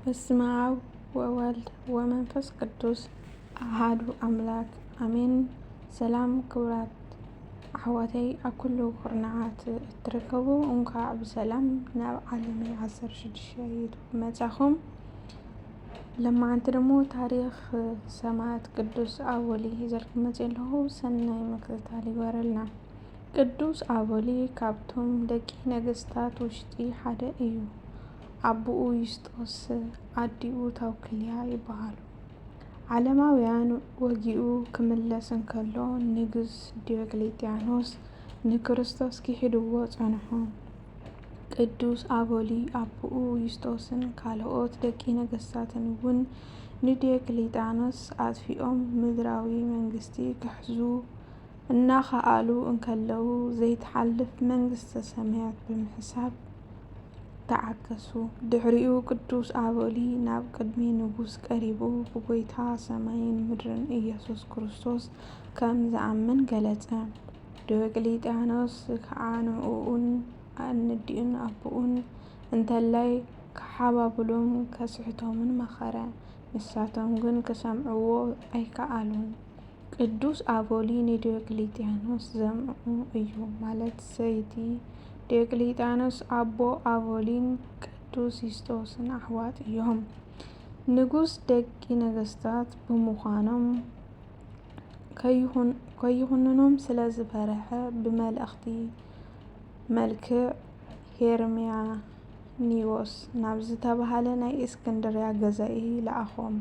በስመ አብ ወወልድ ወመንፈስ ቅዱስ አሐዱ አምላክ አሜን። ሰላም ክቡራት ኣሕዋተይ ኣብ ኩሉ ኩርናዓት እትርከቡ እንኳዕ ብሰላም ናብ ዓለመይ 16 ዩቱብ መጻኹም። ለማዓንቲ ደሞ ታሪክ ሰማዕት ቅዱስ ኣቦሊ ሒዘልኩም መፅእ ኣለኹ። ሰናይ ምክትታል ይግበረልና። ቅዱስ ኣቦሊ ካብቶም ደቂ ነገስታት ውሽጢ ሓደ እዩ። ኣቦኡ ዩስጦስ ኣዲኡ ታውክልያ ይበሃሉ። ዓለማውያን ወጊኡ ክምለስ እንከሎ ንጉስ ዲዮቅልጥያኖስ ንክርስቶስ ክሕድዎ ጸንሑ። ቅዱስ ኣቦሊ ኣቦኡ ዩስጦስን ካልኦት ደቂ ነገስታትን እውን ንዲዮቅልጥያኖስ ኣጥፊኦም ምድራዊ መንግስቲ ክሕዙ እናኸኣሉ እንከለዉ ዘይተሓልፍ መንግስተ ሰማያት ብምሕሳብ ተዓገሱ። ድሕሪኡ ቅዱስ ኣቦሊ ናብ ቅድሚ ንጉስ ቀሪቡ ብጎይታ ሰማይን ምድርን ኢየሱስ ክርስቶስ ከም ዝኣምን ገለጸ። ዲዮቅልጥያኖስ ከዓ ንዑኡን ኣንዲኡን ኣቦኡን እንተላይ ክሓባብሎም ከስሕቶምን መኸረ። ንሳቶም ግን ክሰምዕዎ ኣይከኣሉን። ቅዱስ ኣቦሊ ንዲዮቅልጥያኖስ ዘምኡ እዩ ማለት ሰይቲ ዲዮቅልጥያኖስ ኣቦ ኣቦሊን ቅዱስ ዩስጦስን ኣሕዋት እዮም። ንጉስ ደቂ ነገስታት ብምዃኖም ከይኹንኖም ስለ ዝፈርሐ ብመልእኽቲ መልክዕ ሄርሜያኒዎስ ናብ ዝተባህለ ናይ እስክንድርያ ገዛኢ ለኣኾም።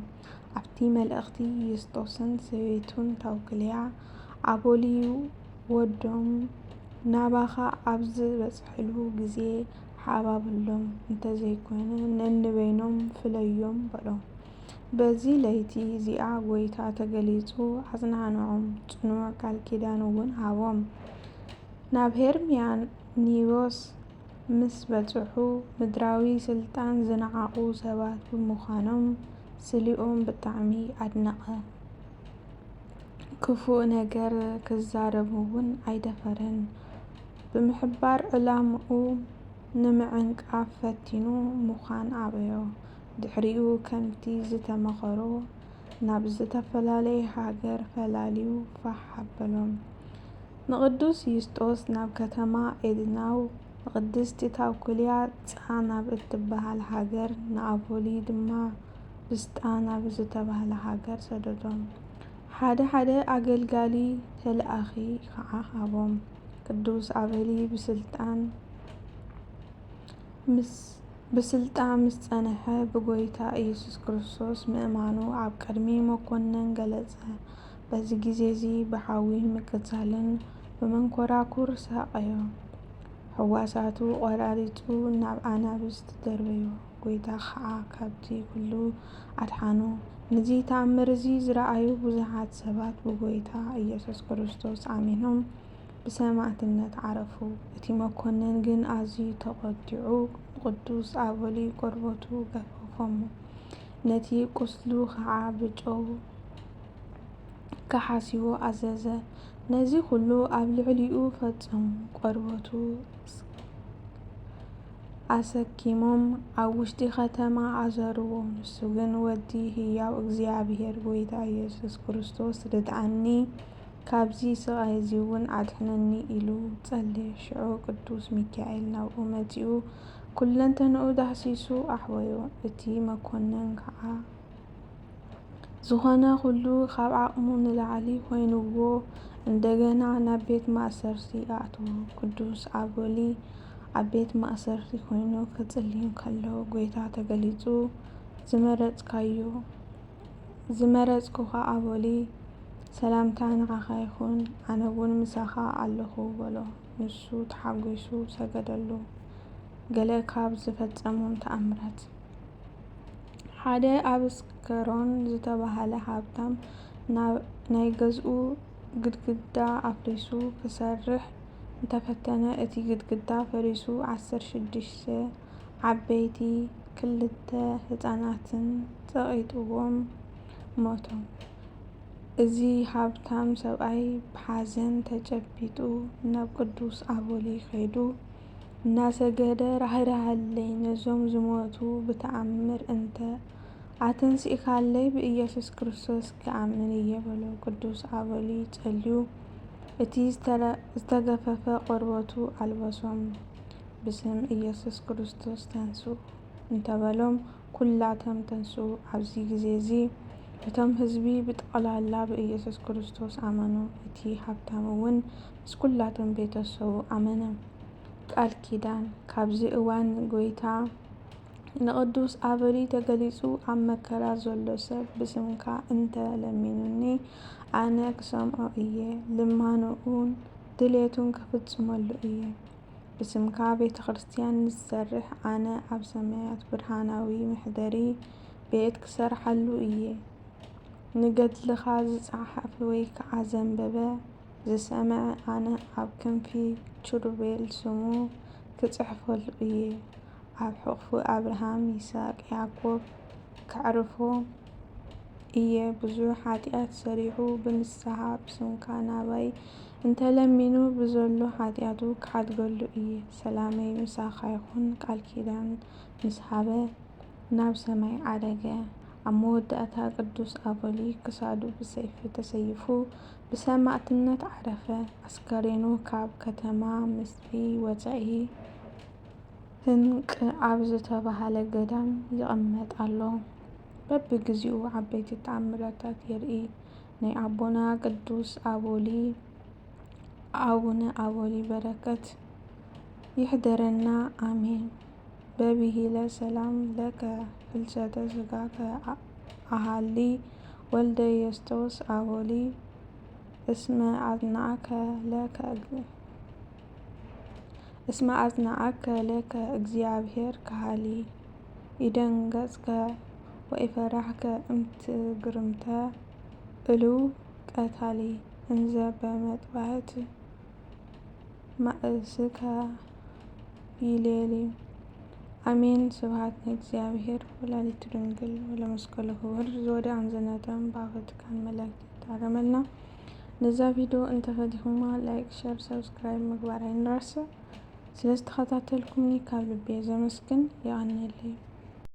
ኣብቲ መልእኽቲ ዩስጦስን ሰበይቱን ታውክልያ ኣቦሊ ወዶም ናባኻ ኣብ ዝበፅሕሉ ግዜ ሓባብሎም እንተዘይኮነ ነንበይኖም ፍለዮም በሎም። በዚ ለይቲ እዚኣ ጎይታ ተገሊጹ ኣጽናንዖም፣ ጽኑዕ ቃል ኪዳን እውን ሃቦም። ናብ ሄርሜያኒዎስ ምስ በጽሑ ምድራዊ ስልጣን ዝነዓቑ ሰባት ብምዃኖም ስሊኦም ብጣዕሚ ኣድነቐ። ክፉእ ነገር ክዛረብ እውን ኣይደፈረን። ብምሕባር ዕላምኡ ንምዕንቃፍ ፈቲኑ ምዃን ኣበዮ። ድሕሪኡ ከምቲ ዝተመኸሮ ናብ ዝተፈላለየ ሃገር ፈላልዩ ፋሕ ኣበሎም። ንቅዱስ ዩስጦስ ናብ ከተማ ኤድናው፣ ንቅድስቲ ታውክልያ ፃ ናብ እትበሃል ሃገር፣ ንኣቦሊ ድማ ብስጣ ናብ ዝተባህለ ሃገር ሰደዶም። ሓደ ሓደ ኣገልጋሊ ተለኣኺ ከዓ ሃቦም። ቅዱስ ኣቦሊ ብስልጣን ምስ ጸንሐ ብጎይታ ኢየሱስ ክርስቶስ ምእማኑ ኣብ ቅድሚ መኮነን ገለጸ። በዚ ግዜ እዚ ብሓዊን ምቅጻልን ብመንኰራኩር ሰቐዮ። ሕዋሳቱ ቆራሪጹ ናብ ኣናብስት ደርበዮ። ጎይታ ከዓ ካብቲ ኩሉ ኣድሓኖ። ነዚ ተኣምር እዚ ዝረኣዩ ብዙሓት ሰባት ብጎይታ ኢየሱስ ክርስቶስ ኣሚኖም ብሰማዕትነት ዓረፉ። እቲ መኮነን ግን ኣዝዩ ተቖጢዑ ንቅዱስ ኣቦሊ ቆርበቱ ገፈፎሙ። ነቲ ቁስሉ ከዓ ብጨው ከሓሲዎ ኣዘዘ። ነዚ ኩሉ ኣብ ልዕሊኡ ፈጸሙ። ቆርበቱ ኣሰኪሞም ኣብ ውሽጢ ከተማ ኣዘርዎ። ንሱ ግን ወዲ ህያው እግዚኣብሔር ጎይታ ኢየሱስ ክርስቶስ ርድኣኒ፣ ካብዚ ስቃይ እዚ እውን ኣድሕነኒ ኢሉ ጸለየ። ሽዑ ቅዱስ ሚካኤል ናብኡ መጺኡ ኩለንተንኡ ዳህሲሱ ኣሕወዮ። እቲ መኮነን ከዓ ዝኾነ ኩሉ ካብ ዓቕሙ ንላዕሊ ኮይኑዎ እንደገና ናብ ቤት ማእሰርቲ ኣእተዎ። ቅዱስ ኣቦሊ ኣብ ቤት ማእሰርቲ ኮይኑ ክጽልይ እንከሎ ጎይታ ተገሊጹ ዝመረጽኩኻ ኣቦሊ ሰላምታ ንዓኻ ይኹን፣ ኣነ እውን ምሳኻ ኣለኹ በሎ። ንሱ ተሓጒሱ ሰገደሉ። ገለ ካብ ዝፈጸሞም ተኣምራት ሓደ ኣብ ኣስከሮን ዝተባህለ ሃብታም ናይ ገዝኡ ግድግዳ ኣፍሪሱ ክሰርሕ እንተፈተነ እቲ ግድግዳ ፈሪሱ 16 ዓበይቲ 2 ህፃናትን ፀቒጥዎም ሞቶም። እዚ ሃብታም ሰብኣይ ብሓዘን ተጨቢጡ ናብ ቅዱስ ኣቦሊ ከይዱ እናሰገደ ራህራሃለይ ነዞም ዝሞቱ ብተኣምር እንተ ኣተንሲእካለይ ብኢየሱስ ክርስቶስ ክኣምን እየ በሎ። ቅዱስ ኣቦሊ ጸልዩ እቲ ዝተገፈፈ ቆርበቱ ኣልበሶም ብስም ኢየሱስ ክርስቶስ ተንስኡ እንተበሎም ኩላቶም ተንስኡ። ኣብዚ ግዜ እዚ እቶም ህዝቢ ብጠቕላላ ብኢየሱስ ክርስቶስ ኣመኑ። እቲ ሃብታም እውን ምስ ኩላቶም ቤተሰቡ ኣመነ። ቃል ኪዳን ካብዚ እዋን ጎይታ ንቅዱስ ኣቦሊ ተገሊጹ ኣብ መከራ ዘሎ ሰብ ብስምካ እንተ ለሚኑኒ ኣነ ክሰምዖ እየ፣ ልማኑኡን ድሌቱን ክፍጽመሉ እየ። ብስምካ ቤተ ክርስቲያን ንዝሰርሕ ኣነ ኣብ ሰማያት ብርሃናዊ ምሕደሪ ቤት ክሰርሓሉ እየ። ንገድልኻ ዝጸሓፈ ወይ ከዓ ዘንበበ ዝሰምዐ ኣነ ኣብ ክንፊ ኪሩቤል ስሙ ክጽሕፈሉ እየ። ኣብ ሕቑፉ ኣብርሃም ይስሐቅ ያዕቆብ ከዕርፎ እየ። ብዙሕ ኃጢአት ሰሪሑ ብንስሐ ብስምካ ናባይ እንተለሚኑ ብዘሎ ኃጢአቱ ክሓድገሉ እየ። ሰላመይ ምሳኻ ይኹን። ቃል ኪዳን ምስ ሃበ ናብ ሰማይ ዓረገ። ኣብ መወዳእታ ቅዱስ ኣቦሊ ክሳዱ ብሰይፊ ተሰይፉ ብሰማዕትነት ዓረፈ። ኣስከሬኑ ካብ ከተማ ምስጢ ወፃኢ ህንቅ ኣብ ዝተባህለ ገዳም ይቕመጥ ኣሎ። በቢግዚኡ ዓበይቲ ተኣምራታት የርኢ። ናይ ኣቦና ቅዱስ ኣቡነ ኣቦሊ በረከት ይሕደረና ኣሜን። በብሂለ ሰላም ለከ ፍልሰተ ሥጋከ አሃሊ ወልደ ዮስጦስ አቦሊ እስመ አጽናዓከ ለከ እግዚአብሔር ካህሊ ኢደንገጽከ ወኢፈራሕከ እምትግርምተ እልው ቀታሊ እንዘ በመጥባሕት ማእስከ ይሌሊ አሜን። ስብሐት ለእግዚአብሔር ወላዲቱ ድንግል ወለመስቀሉ ክቡር። ዘወዲዕ አንዘነተን በአፈትካን መላእክት ታረመልና። ነዛ ቪዲዮ እንተፈቲኹማ ላይክ፣ ሸር፣ ሰብስክራይብ ምግባር አይንረሳ። ስለዝተኸታተልኩምኒ ካብ ልቤ ዘመስግን ይቀኒለይ።